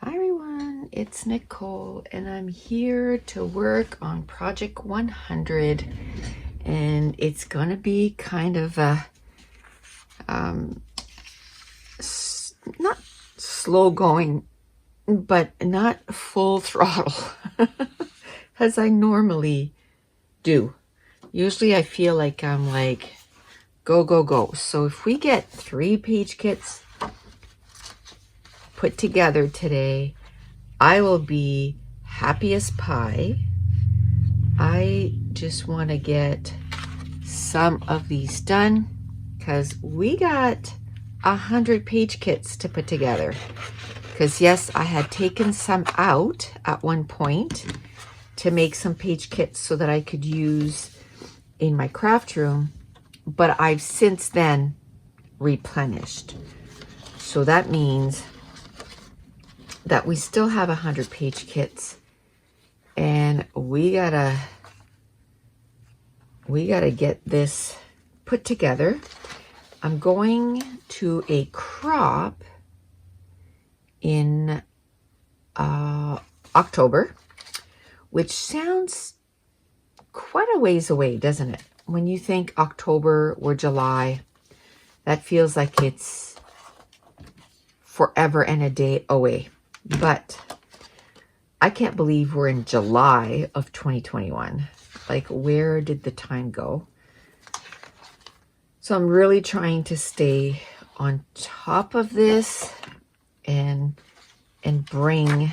Hi everyone, it's Nicole and I'm here to work on project 100, and it's gonna be kind of a not slow going but not full throttle as I normally do. Usually I feel like I'm like go go go. So if we get 3 page kits put together today, I will be happy as pie. I just want to get some of these done because we got 100 page kits to put together. Because yes, I had taken some out at one point to make some page kits so that I could use in my craft room, but I've since then replenished. So that means that we still have 100 page kits, and we gotta get this put together. I'm going to a crop in October, which sounds quite a ways away, doesn't it? When you think October or July, that feels like it's forever and a day away. But I can't believe we're in July of 2021. Like, where did the time go? So I'm really trying to stay on top of this and bring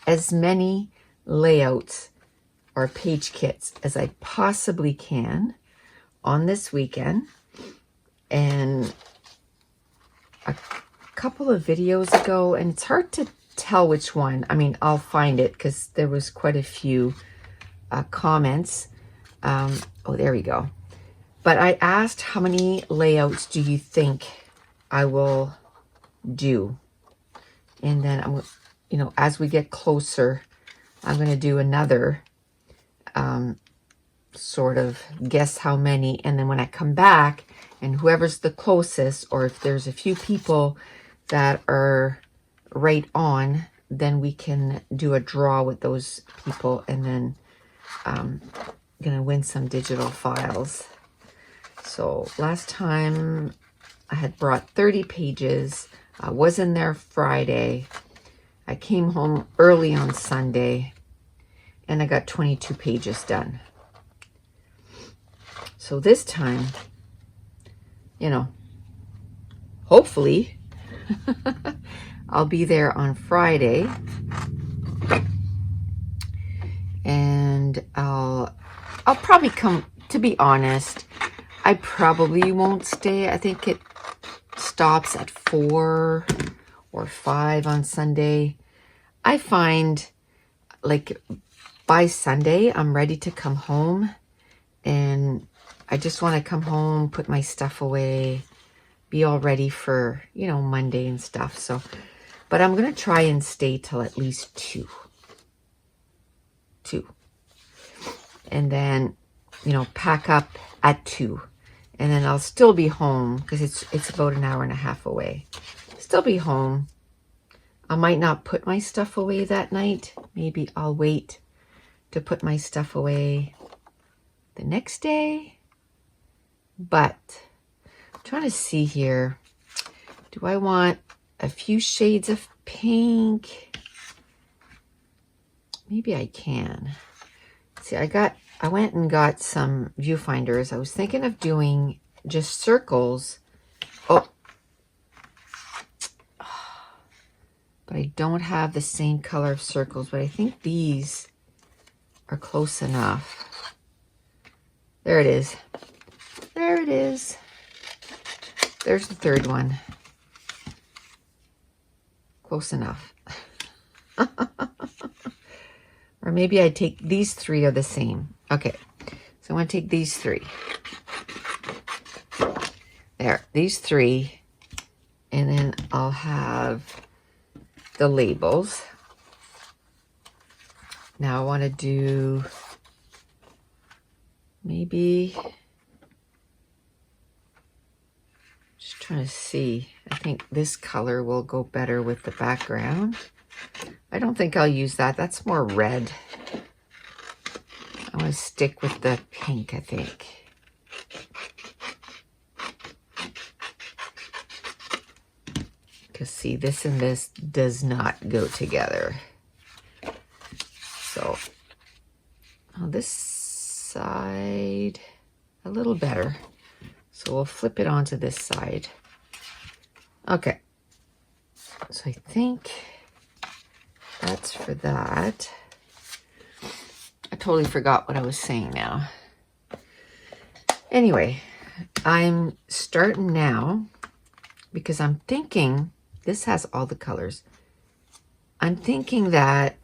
as many layouts or page kits as I possibly can on this weekend. And a couple of videos ago, and it's hard to tell which one. I mean, I'll find it because there was quite a few comments. Oh, there we go. But I asked, how many layouts do you think I will do? And then I'm, as we get closer, I'm going to do another sort of guess how many. And then when I come back, and whoever's the closest, or if there's a few people that are right on, then we can do a draw with those people, and then I'm gonna win some digital files. So last time I had brought 30 pages. I was in there Friday. I came home early on Sunday, and I got 22 pages done. So this time, hopefully I'll be there on Friday, and I'll probably come. To be honest, I probably won't stay. I think it stops at 4 or 5 on Sunday. I find like by Sunday I'm ready to come home, and I just want to come home, put my stuff away, be all ready for, Monday and stuff. So, but I'm going to try and stay till at least 2. And then, pack up at 2. And then I'll still be home because it's about an hour and a half away. Still be home. I might not put my stuff away that night. Maybe I'll wait to put my stuff away the next day. But I'm trying to see here. Do I want a few shades of pink? Maybe I can. See, I went and got some viewfinders. I was thinking of doing just circles. Oh, but I don't have the same color of circles, but I think these are close enough. There it is. There it is. There's the third one. Close enough. Or maybe I take these 3 are the same. Okay, so I'm going to take these 3. There, these 3. And then I'll have the labels. Now I want to do maybe Just trying to see. I think this color will go better with the background. I don't think I'll use that. That's more red. I want to stick with the pink, I think. Because see, this and this does not go together. So, on this side, a little better. So we'll flip it onto this side. Okay. So I think that's for that. I totally forgot what I was saying now. Anyway, I'm starting now because I'm thinking, this has all the colors. I'm thinking that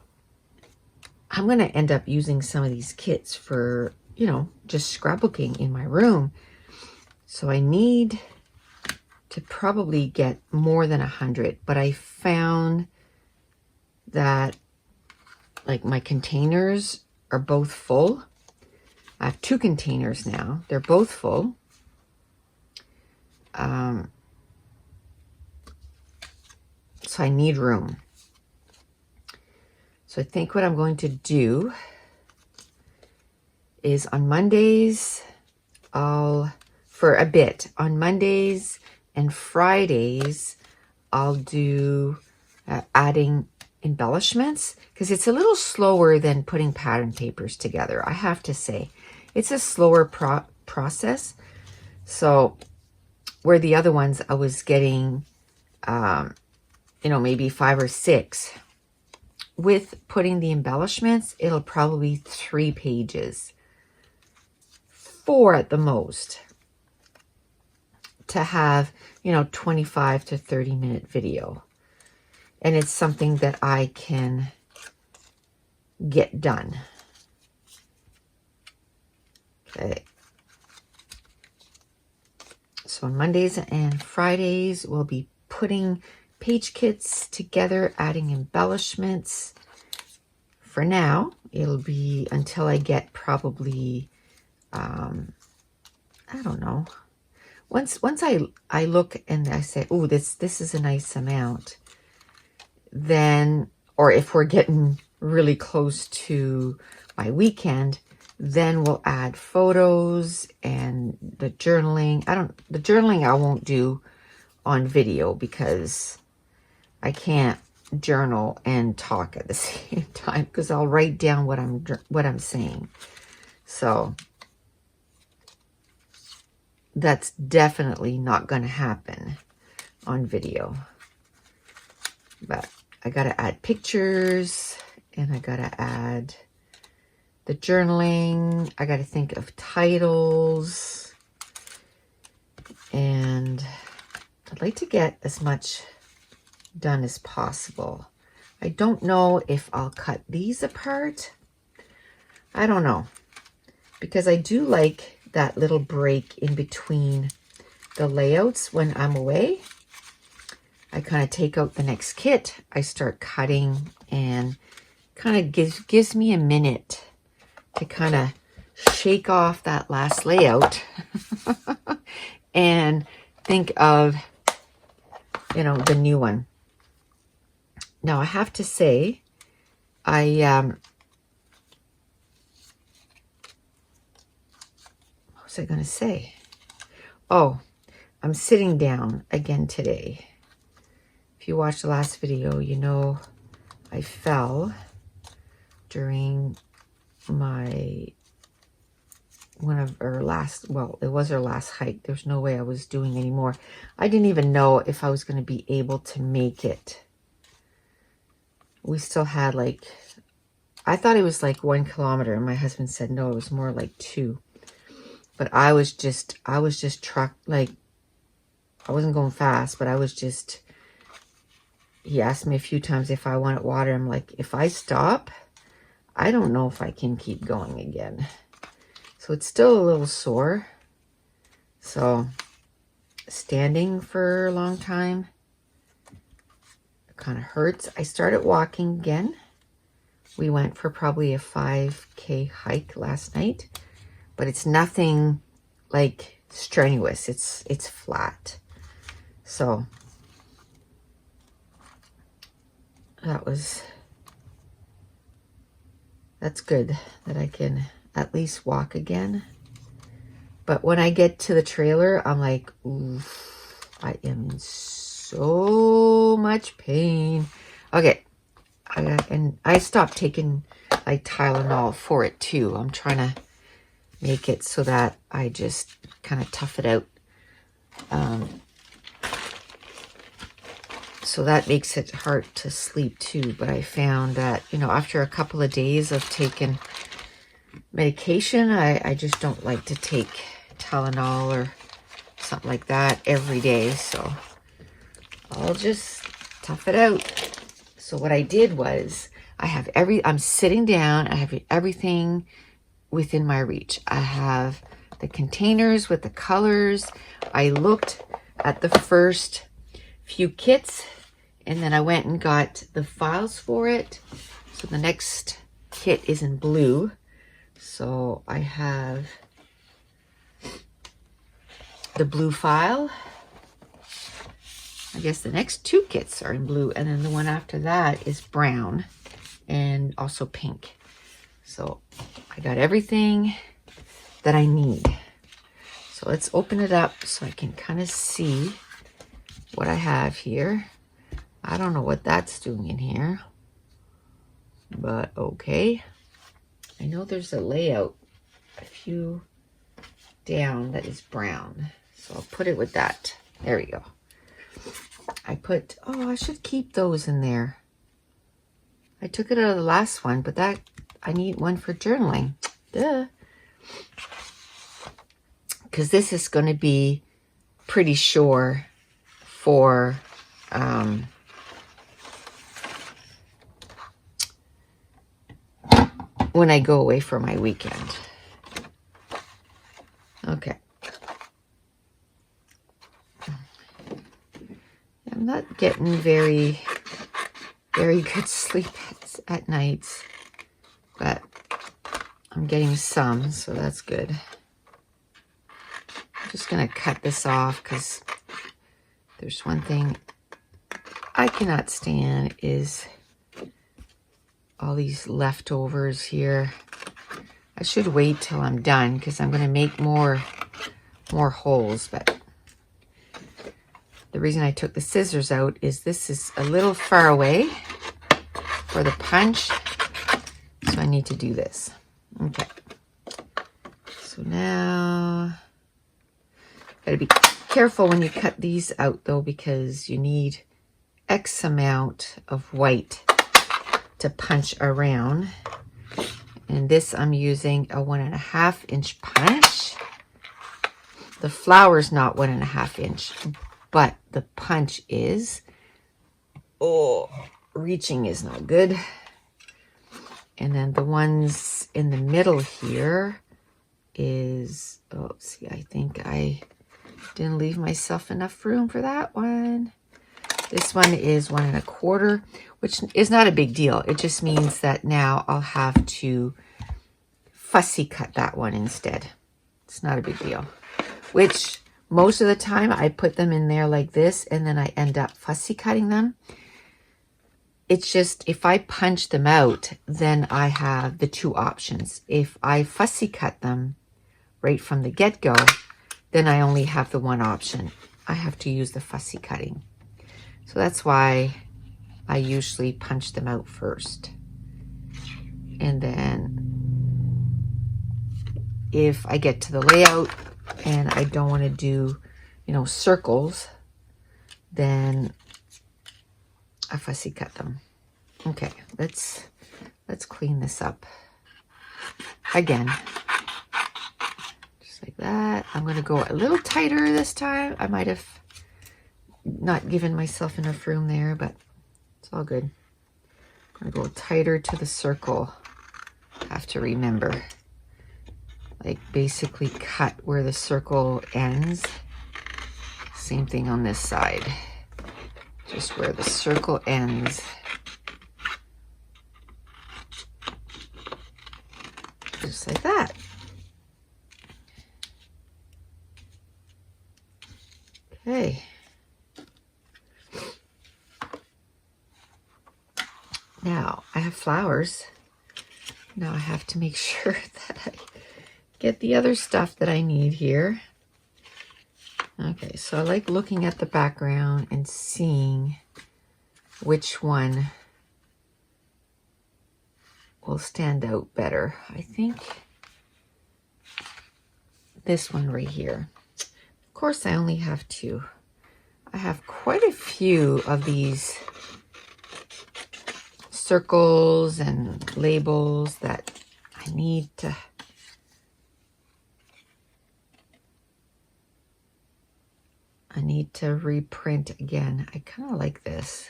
I'm going to end up using some of these kits for, you know, just scrapbooking in my room. So I need to probably get more than 100, but I found that like my containers are both full. I have 2 containers now. They're both full. So I need room. So I think what I'm going to do is on Mondays, for a bit, on Mondays and Fridays, I'll do adding embellishments, because it's a little slower than putting pattern papers together. I have to say, it's a slower process. So where the other ones I was getting, you know, maybe 5 or 6. With putting the embellishments, it'll probably be 3 pages, 4 at the most, to have, you know, 25 to 30 minute video. And it's something that I can get done. Okay. So on Mondays and Fridays, we'll be putting page kits together, adding embellishments. For now, it'll be until I get probably, I don't know. Once I look and I say, oh, this is a nice amount, then, or if we're getting really close to my weekend, then we'll add photos and the journaling. The journaling I won't do on video because I can't journal and talk at the same time, because I'll write down what I'm saying. So that's definitely not going to happen on video. But I got to add pictures, and I got to add the journaling. I got to think of titles, and I'd like to get as much done as possible. I don't know if I'll cut these apart. I don't know, because I do like that little break in between the layouts when I'm away. I kind of take out the next kit, I start cutting, and kind of gives me a minute to kind of shake off that last layout and think of, you know, the new one. Now I have to say, what was I going to say? Oh, I'm sitting down again today. If you watched the last video, you know I fell during it was our last hike. There's no way I was doing any more. I didn't even know if I was going to be able to make it. We still had I thought it was like 1 kilometer, and my husband said no, it was more like 2. But I was just trucked, I wasn't going fast, but I was just, he asked me a few times if I wanted water. I'm like, if I stop, I don't know if I can keep going again. So it's still a little sore. So standing for a long time, it kind of hurts. I started walking again. We went for probably a 5K hike last night, but it's nothing like strenuous. It's flat. So that's good that I can at least walk again. But when I get to the trailer, I'm like, oof, I am in so much pain. Okay, and I stopped taking like Tylenol for it too. I'm trying to make it so that I just kind of tough it out. So that makes it hard to sleep too. But I found that, you know, after a couple of days of taking medication, I just don't like to take Tylenol or something like that every day. So I'll just tough it out. So what I did was I'm sitting down. I have everything within my reach. I have the containers with the colors. I looked at the first few kits, and then I went and got the files for it. So the next kit is in blue. So I have the blue file. I guess the next two kits are in blue, and then the one after that is brown and also pink. So I got everything that I need. So let's open it up so I can kind of see what I have here. I don't know what that's doing in here, but okay. I know there's a layout a few down that is brown, so I'll put it with that. There we go. I should keep those in there. I took it out of the last one, but I need one for journaling. Duh. Because this is going to be pretty sure for when I go away for my weekend. Okay. I'm not getting very good sleep at nights, but I'm getting some, so that's good. I'm just going to cut this off because there's one thing I cannot stand is all these leftovers here. I should wait till I'm done because I'm going to make more holes, but the reason I took the scissors out is this is a little far away for the punch, so I need to do this. Okay. So now, gotta be careful when you cut these out though, because you need X amount of white to punch around. And this I'm using a 1.5 inch punch. The flower's not 1.5 inch, but the punch is. Oh, reaching is not good. And then the ones in the middle here is, oh, see, I think I didn't leave myself enough room for that one. This one is 1.25, which is not a big deal. It just means that now I'll have to fussy cut that one instead. It's not a big deal. Which most of the time I put them in there like this and then I end up fussy cutting them. It's just if I punch them out, then I have the two options. If I fussy cut them right from the get-go, then I only have the one option. I have to use the fussy cutting. So that's why I usually punch them out first. And then if I get to the layout and I don't want to do, you know, circles, then I fussy cut them. Okay, let's clean this up again. Just like that. I'm going to go a little tighter this time. I might have not given myself enough room there, but it's all good. I'm going to go tighter to the circle. Have to remember. Like basically cut where the circle ends. Same thing on this side. Just where the circle ends. Just like that. Okay. have flowers. Now I have to make sure that I get the other stuff that I need here. Okay, so I like looking at the background and seeing which one will stand out better. I think this one right here. Of course, I only have two. I have quite a few of these circles and labels that I need to reprint again. I kind of like this.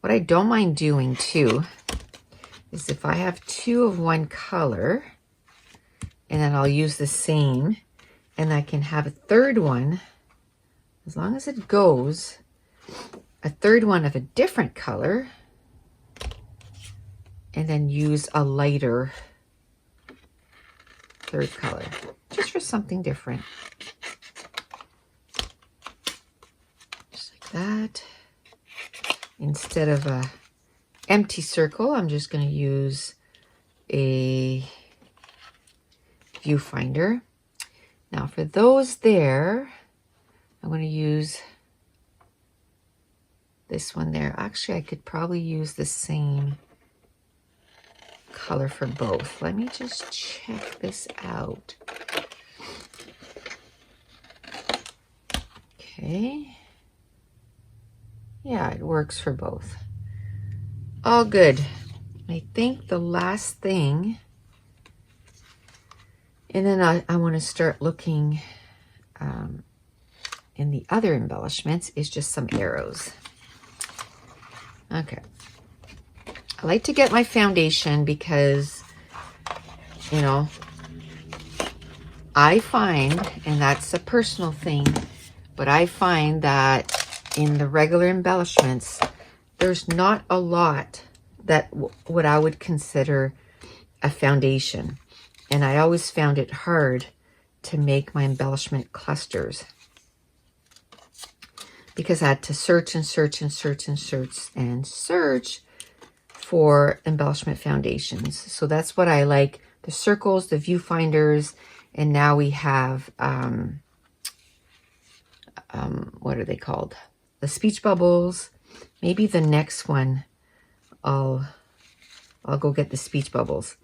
What I don't mind doing too is if I have two of one color, and then I'll use the same, and I can have a third one, as long as it goes, a third one of a different color, and then use a lighter third color, just for something different. Just like that. Instead of a empty circle, I'm just going to use a viewfinder. Now for those there, I'm going to use this one there. Actually, I could probably use the same color for both. Let me just check this out. Okay. Yeah, it works for both. All good. I think the last thing, and then I want to start looking in the other embellishments, is just some arrows. Okay. I like to get my foundation because, you know, I find, and that's a personal thing, but I find that in the regular embellishments, there's not a lot that what I would consider a foundation. And I always found it hard to make my embellishment clusters because I had to search and search and search and search and search for embellishment foundations. So that's what I like. The circles, the viewfinders, and now we have, what are they called? The speech bubbles. Maybe the next one, I'll go get the speech bubbles.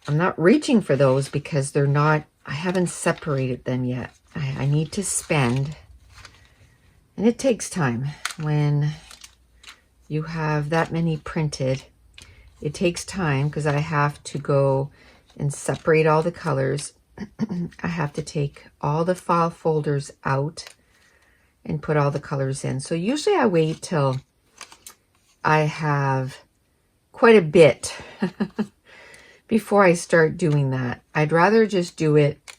I'm not reaching for those because they're not, I haven't separated them yet. I need to spend, and it takes time when you have that many printed. It takes time because I have to go and separate all the colors. I have to take all the file folders out and put all the colors in. So usually I wait till I have quite a bit before I start doing that. I'd rather just do it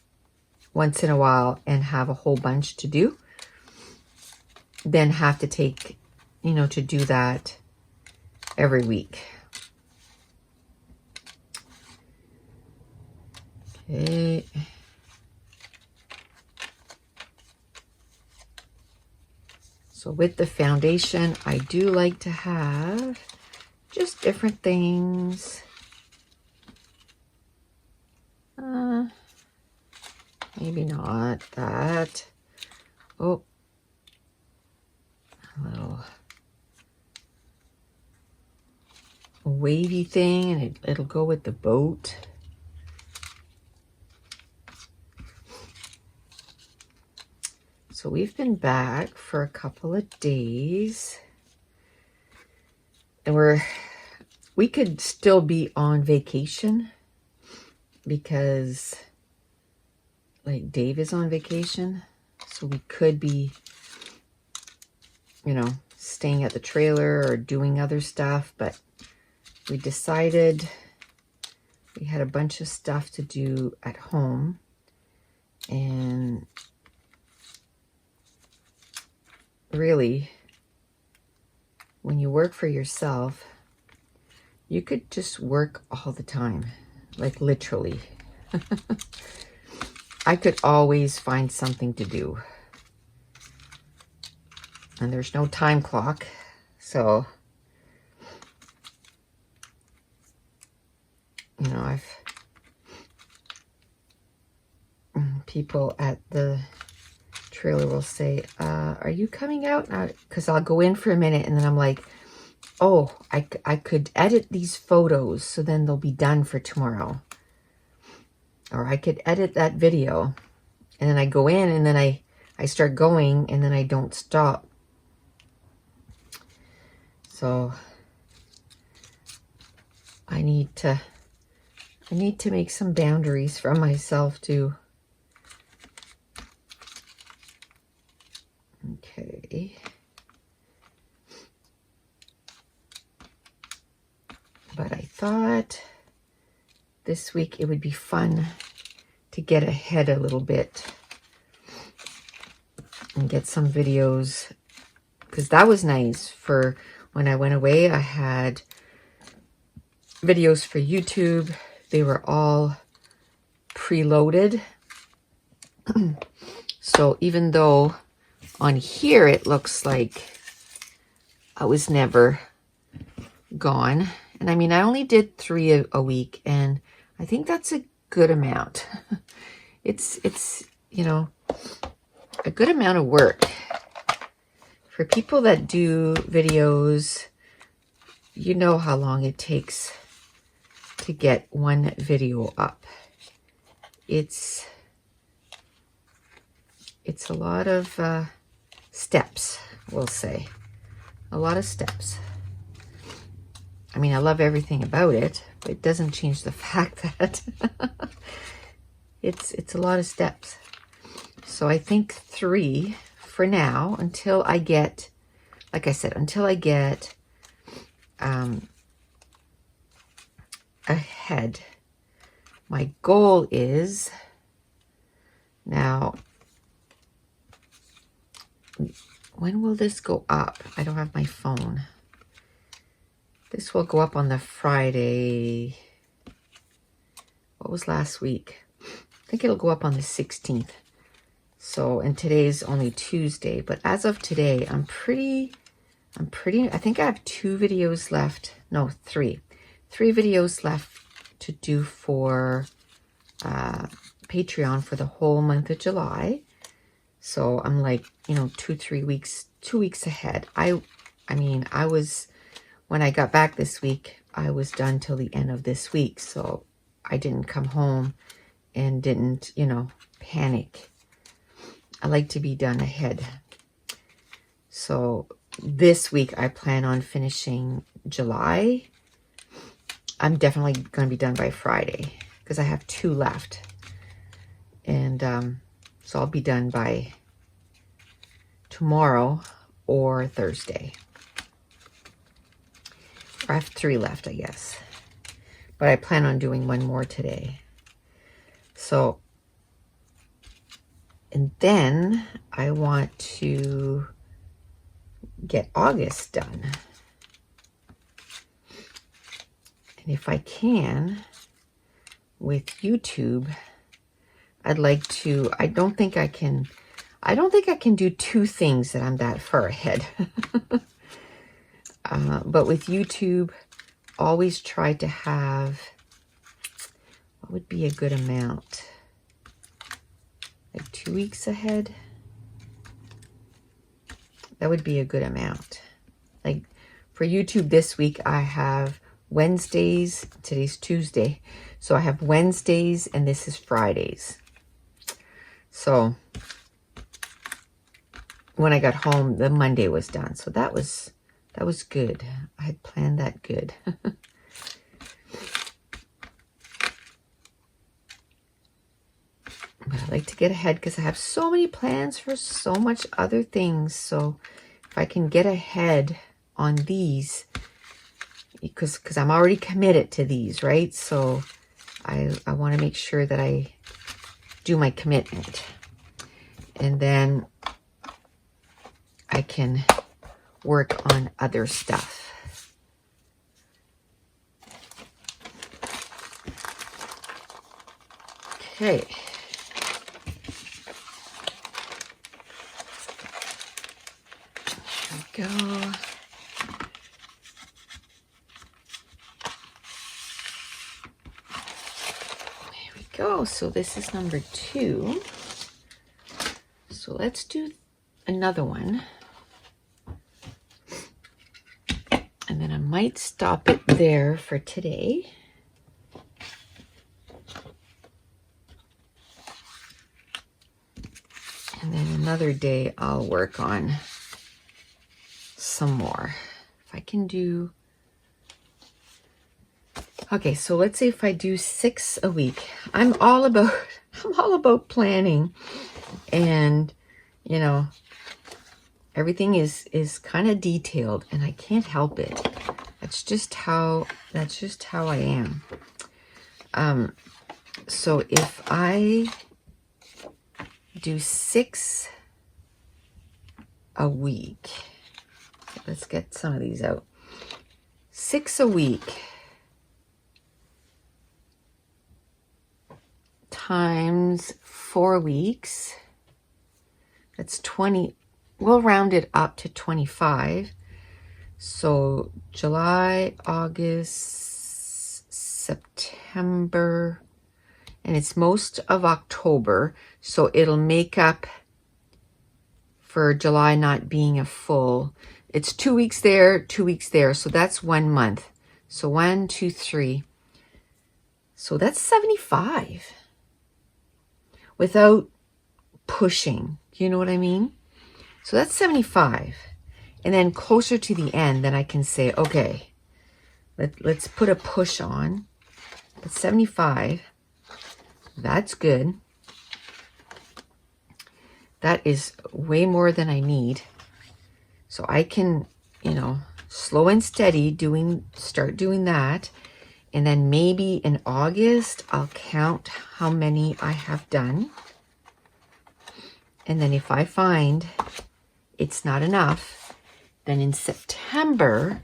once in a while and have a whole bunch to do than have to take, you know, to do that every week. Okay. So with the foundation, I do like to have just different things. Maybe not that. Oh, a little wavy thing, and it'll go with the boat. So we've been back for a couple of days, and we could still be on vacation because like Dave is on vacation, so we could be, you know, staying at the trailer or doing other stuff, but we decided we had a bunch of stuff to do at home, and really, when you work for yourself, you could just work all the time, like literally. I could always find something to do. And there's no time clock, so you know, people at the trailer will say, are you coming out? Because I'll go in for a minute and then I'm like, oh, I could edit these photos so then they'll be done for tomorrow. Or I could edit that video. And then I go in and then I start going and then I don't stop. So I need to make some boundaries for myself too. Okay. But I thought this week it would be fun to get ahead a little bit and get some videos, because that was nice. For when I went away, I had videos for YouTube. They were all preloaded. So even though on here it looks like I was never gone, and I mean I only did 3 a week, and I think that's a good amount. It's you know, a good amount of work for people that do videos. You know how long it takes to get one video up. It's a lot of steps, we'll say. A lot of steps. I mean, I love everything about it, but it doesn't change the fact that it's a lot of steps. So I think 3 for now, until I get, like I said, until I get ahead. My goal is, now, when will this go up? I don't have my phone. This will go up on the Friday. What was last week? I think it'll go up on the 16th. So, and today's only Tuesday, but as of today, I think I have 2 videos left. No, 3. 3 videos left to do for Patreon for the whole month of July. So I'm like, you know, 2 weeks ahead. I mean, when I got back this week, I was done till the end of this week. So I didn't come home and didn't, you know, panic. I like to be done ahead. So this week I plan on finishing July. I'm definitely going to be done by Friday because I have 2 left. And so I'll be done by tomorrow or Thursday. I have 3 left, I guess. But I plan on doing 1 more today. So, and then I want to get August done. And if I can, with YouTube, I'd like to, I don't think I can do 2 things that I'm that far ahead. But with YouTube, always try to have, what would be a good amount? Like 2 weeks ahead? That would be a good amount. Like for YouTube this week, I have Wednesdays, today's Tuesday. So I have Wednesdays and this is Fridays. So when I got home, the Monday was done. So that was good. I had planned that good. But I like to get ahead because I have so many plans for so much other things. So if I can get ahead on these, because I'm already committed to these, right? So I want to make sure that I do my commitment. And then I can work on other stuff. Okay. Here we go. go. So this is number 2. So let's do another one. And then I might stop it there for today. And then another day I'll work on some more. If I can do... Okay, so let's say if I do 6 a week. I'm all about planning. And, you know, everything is kind of detailed, and I can't help it. That's just how I am. So if I do 6 a week, let's get some of these out. 6 a week times 4 weeks, that's 20. We'll round it up to 25. So July, August, September, and it's most of October. So it'll make up for July not being a full. It's 2 weeks there, 2 weeks there. So that's 1 month. So 1, 2, 3. So that's 75 without pushing. You know what I mean? So that's 75. And then closer to the end, then I can say, okay, let's put a push on. That's 75. That's good. That is way more than I need. So I can, you know, slow and steady start doing that. And then maybe in August, I'll count how many I have done. And then if I find it's not enough, then in September,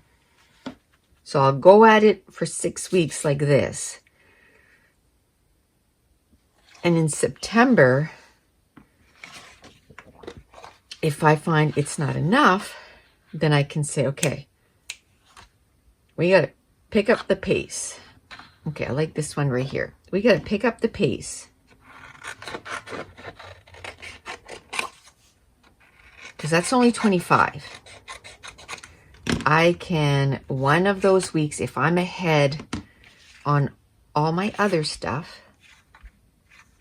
so I'll go at it for 6 weeks like this. And in September, if I find it's not enough, then I can say, okay, we got to pick up the pace. Okay, I like this one right here. We got to pick up the pace. Because that's only 25. I can, one of those weeks, if I'm ahead on all my other stuff,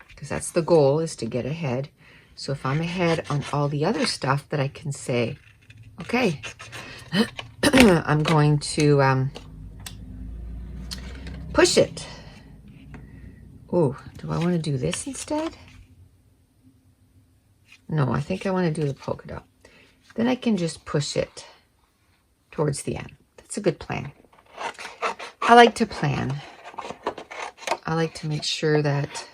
because that's the goal, is to get ahead. So if I'm ahead on all the other stuff, that I can say, okay, I'm going to push it. Oh, do I want to do this instead? No, I think I want to do the polka dot. Then I can just push it towards the end. That's a good plan. I like to plan. I like to make sure that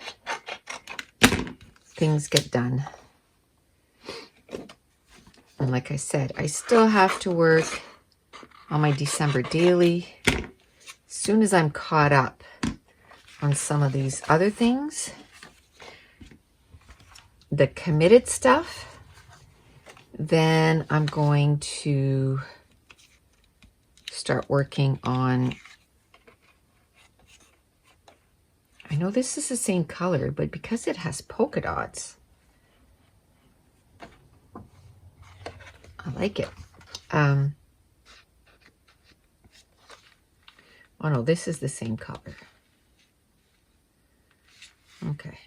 things get done. And like I said, I still have to work on my December daily. As soon as I'm caught up on some of these other things, the committed stuff, then I'm going to start working on, I know this is the same color, but because it has polka dots, I like it. Oh no, this is the same color. Okay.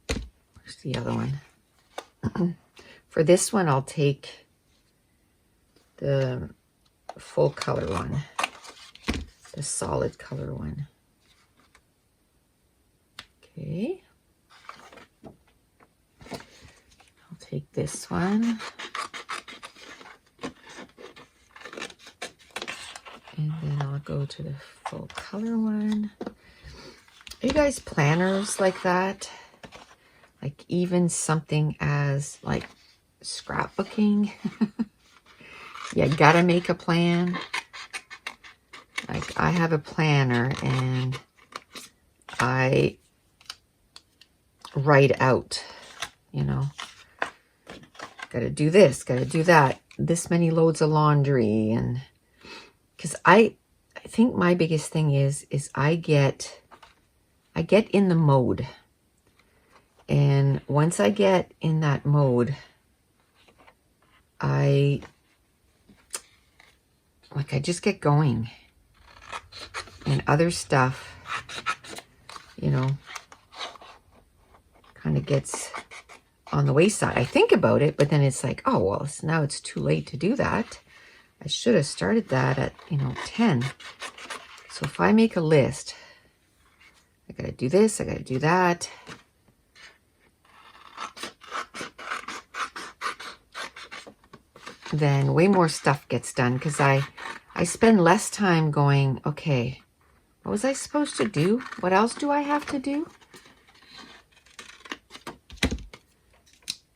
Where's the other one? For this one, I'll take the full color one, the solid color one. Okay. I'll take this one. And then I'll go to the full color one. Are you guys planners like that? Like even something as like scrapbooking? You gotta make a plan. Like I have a planner and I write out, you know, gotta do this, gotta do that, this many loads of laundry. And because I think my biggest thing is I get I get in the mode. And once I get in that mode, I just get going. And other stuff, you know, kind of gets on the wayside. I think about it, but then it's like, oh, well, now it's too late to do that. I should have started that at, 10. So if I make a list, I got to do this, I got to do that. Then way more stuff gets done because I spend less time going, okay, what was I supposed to do? What else do I have to do?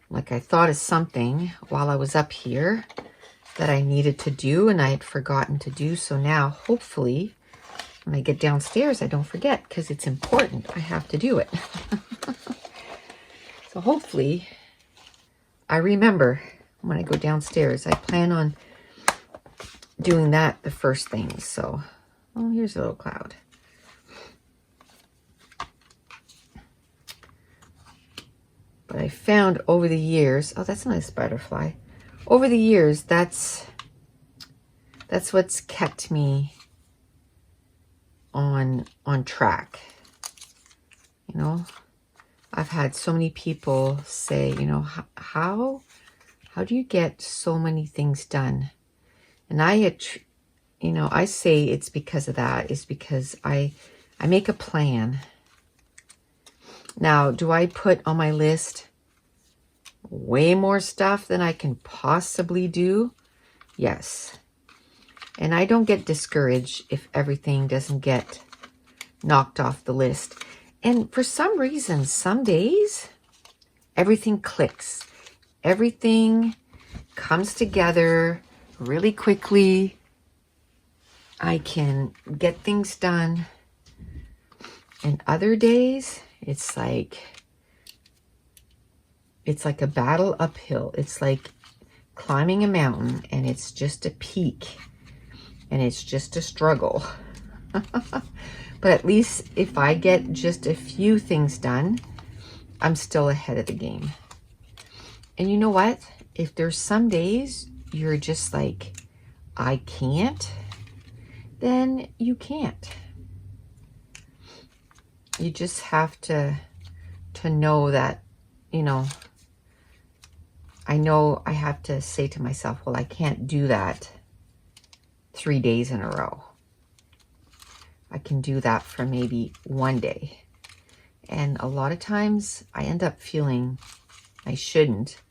Like I thought of something while I was up here that I needed to do and I had forgotten to do. So now hopefully when I get downstairs, I don't forget because it's important. I have to do it. So hopefully I remember when I go downstairs. I plan on doing that the first thing. So, oh, here's a little cloud. But I found over the years, oh, that's a nice butterfly. Over the years, that's what's kept me on track. I've had so many people say, how do you get so many things done? And I say it's because of that. It's because I make a plan. Now, do I put on my list way more stuff than I can possibly do? Yes. And I don't get discouraged if everything doesn't get knocked off the list. And for some reason, some days, everything clicks. Everything comes together really quickly. I can get things done. And other days, it's like a battle uphill. It's like climbing a mountain and it's just a peak and it's just a struggle. But at least if I get just a few things done, I'm still ahead of the game. And you know what? If there's some days you're just like, I can't, then you can't. You just have to know that, I know I have to say to myself, well, I can't do that 3 days in a row. I can do that for maybe one day. And a lot of times I end up feeling, I shouldn't,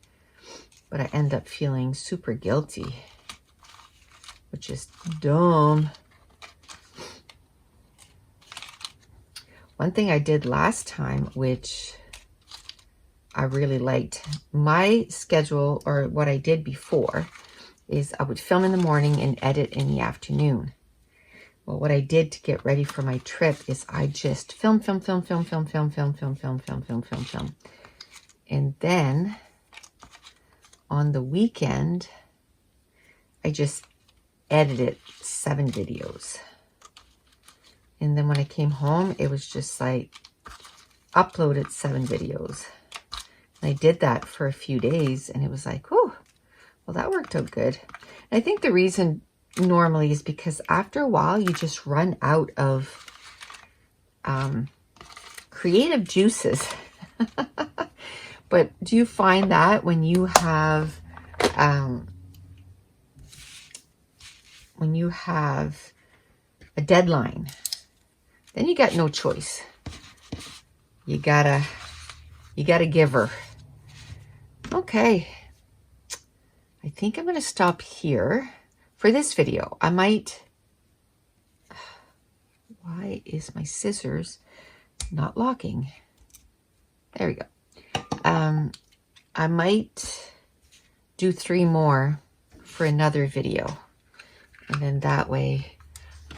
but I end up feeling super guilty, which is dumb. One thing I did last time, which I really liked, my schedule, or what I did before, is I would film in the morning and edit in the afternoon. Well, what I did to get ready for my trip is I just film. And then on the weekend, I just edited 7 videos. And then when I came home, it was just like uploaded 7 videos. And I did that for a few days and it was like, whew, well, that worked out good. And I think the reason normally is because after a while, you just run out of creative juices. But do you find that when you have a deadline, then you got no choice. You gotta give her. Okay. I think I'm gonna stop here for this video. I might, why is my scissors not locking? There we go. I might do 3 more for another video. And then that way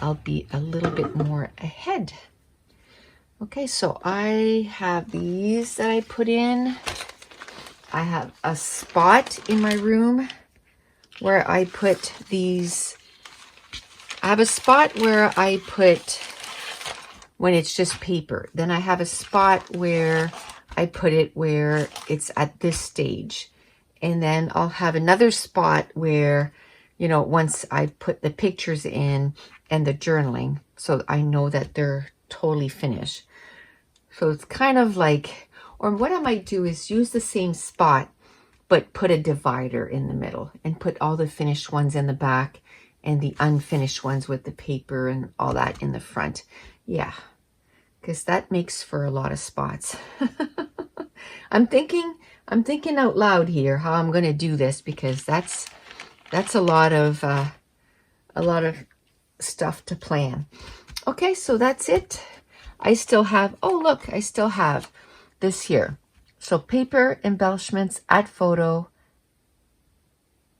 I'll be a little bit more ahead. Okay, so I have these that I put in. I have a spot in my room where I put these. I have a spot where I put when it's just paper. Then I have a spot where I put it where it's at this stage. And then I'll have another spot where, you know, once I put the pictures in and the journaling, so I know that they're totally finished. So it's kind of like, or what I might do is use the same spot, but put a divider in the middle and put all the finished ones in the back and the unfinished ones with the paper and all that in the front. Yeah, because that makes for a lot of spots. I'm thinking out loud here how I'm going to do this, because that's a lot of stuff to plan. Okay, so that's it. I still have, oh look, I still have this here. So paper, embellishments, add photo,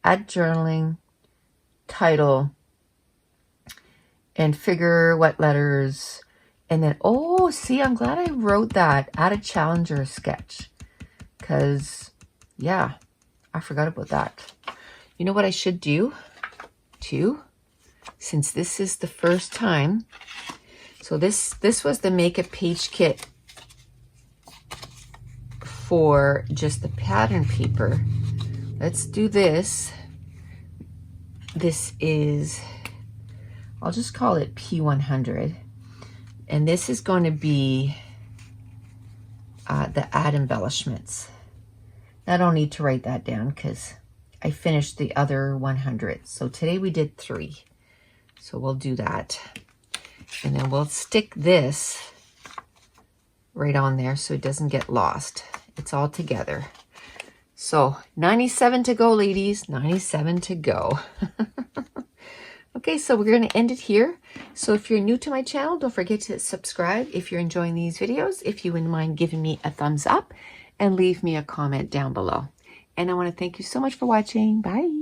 add journaling, title, and figure what letters. And then, oh, see, I'm glad I wrote that. Add a challenge or a sketch. Because, yeah, I forgot about that. You know what I should do, too? Since this is the first time. So this was the Make a Page kit for just the pattern paper. Let's do this. This is, I'll just call it P100. And this is going to be the add embellishments. I don't need to write that down because I finished the other 100. So today we did 3. So we'll do that. And then we'll stick this right on there so it doesn't get lost. It's all together. So 97 to go, ladies. 97 to go. Okay, so we're going to end it here. So if you're new to my channel, don't forget to subscribe if you're enjoying these videos. If you wouldn't mind giving me a thumbs up and leave me a comment down below. And I want to thank you so much for watching. Bye.